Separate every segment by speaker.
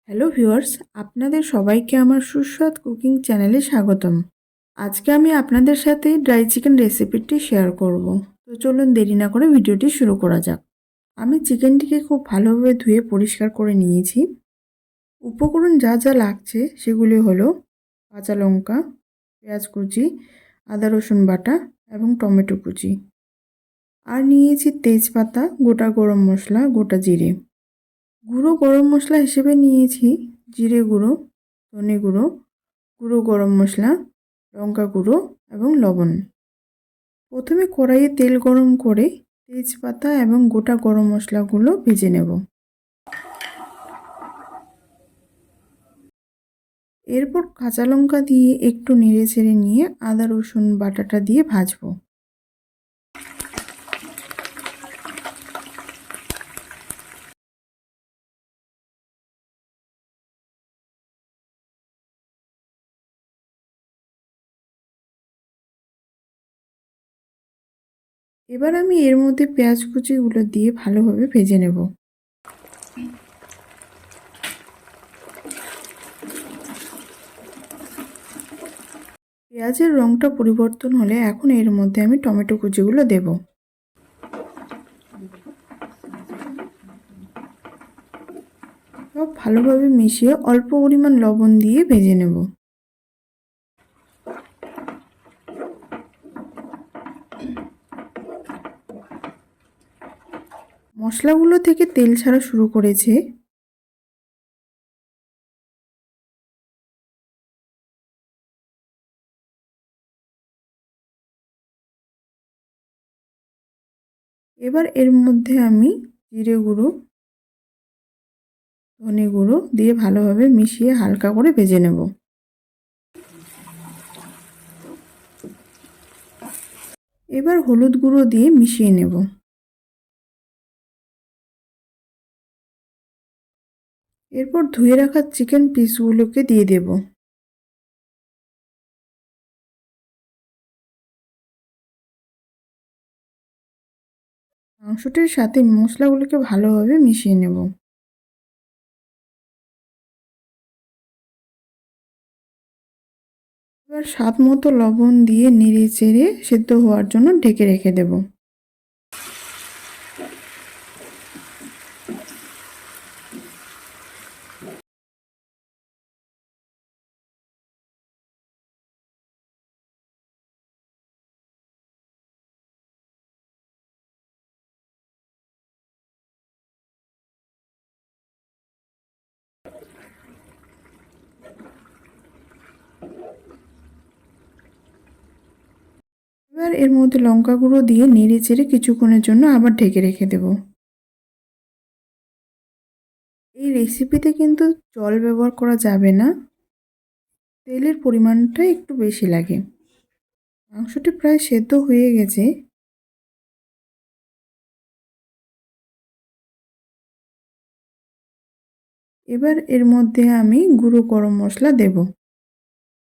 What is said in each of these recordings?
Speaker 1: Hello viewers, আপনাদের সবাইকে আমার সুস্বাদ কুকিং চ্যানেলে স্বাগতম। আজকে আমি আপনাদের সাথে ড্রাই চিকেন রেসিপিটি শেয়ার করব। তো চলুন দেরি না করে ভিডিওটি শুরু করা যাক। আমি চিকেনটিকে খুব ভালোভাবে ধুয়ে পরিষ্কার করে নিয়েছি। উপকরণ যা যা লাগছে সেগুলি হলো কাঁচা লঙ্কা, পেঁয়াজ কুচি, আদা রসুন বাটা এবং টমেটো কুচি। আর নিয়েছি তেজপাতা, গোটা গরম মশলা, গোটা জিরে। গুঁড়ো গরম মশলা হিসেবে নিয়েছি জিরে গুঁড়ো, ধনে গুঁড়ো, গুঁড়ো গরম মশলা, লঙ্কা গুঁড়ো এবং লবণ। প্রথমে কড়াইয়ে তেল গরম করে তেজপাতা এবং গোটা গরম মশলাগুলো ভেজে নেব। এরপর কাঁচা লঙ্কা দিয়ে একটু নেড়ে চেড়ে নিয়ে আদা রসুন বাটাটা দিয়ে ভাজবো। এবার আমি এর মধ্যে পেঁয়াজ কুচিগুলো দিয়ে ভালোভাবে ভেজে নেব। পেঁয়াজের রঙটা পরিবর্তন হলে এখন এর মধ্যে আমি টমেটো কুচিগুলো দেব। সব ভালোভাবে মিশিয়ে অল্প পরিমাণ লবণ দিয়ে ভেজে নেব। মশলাগুলো থেকে তেল ছাড়া শুরু করেছে। এবার এর মধ্যে আমি জিরে গুঁড়ো, ধনে গুঁড়ো দিয়ে ভালোভাবে মিশিয়ে হালকা করে ভেজে নেব। এবার হলুদ গুঁড়ো দিয়ে মিশিয়ে নেব। এরপর ধুয়ে রাখা চিকেন পিসগুলোকে দিয়ে দেব। মাংসটির সাথে মশলাগুলোকে ভালোভাবে মিশিয়ে নেব। এবার স্বাদ মতো লবণ দিয়ে নেড়ে চেড়ে সেদ্ধ হওয়ার জন্য ঢেকে রেখে দেব। এবার এর মধ্যে লঙ্কা গুঁড়ো দিয়ে নেড়ে চেড়ে কিছুক্ষণের জন্য আবার ঢেকে রেখে দেব। এই রেসিপিতে কিন্তু জল ব্যবহার করা যাবে না, তেলের পরিমাণটা একটু বেশি লাগে। মাংসটি প্রায় সেদ্ধ হয়ে গেছে। এবার এর মধ্যে আমি গুঁড়ো গরম মশলা দেব।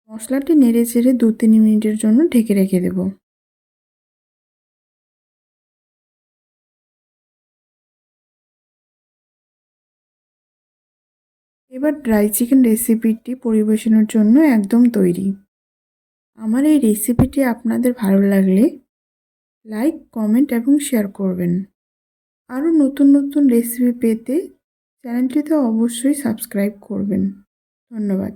Speaker 1: মশলাটি নেড়ে চেড়ে 2-3 মিনিটের জন্য ঢেকে রেখে দেব। এবার ড্রাই চিকেন রেসিপিটি পরিবেশনের জন্য একদম তৈরি। আমার এই রেসিপিটি আপনাদের ভালো লাগলে লাইক, কমেন্ট এবং শেয়ার করবেন। আরও নতুন নতুন রেসিপি পেতে চ্যানেলটিতে অবশ্যই সাবস্ক্রাইব করবেন। ধন্যবাদ।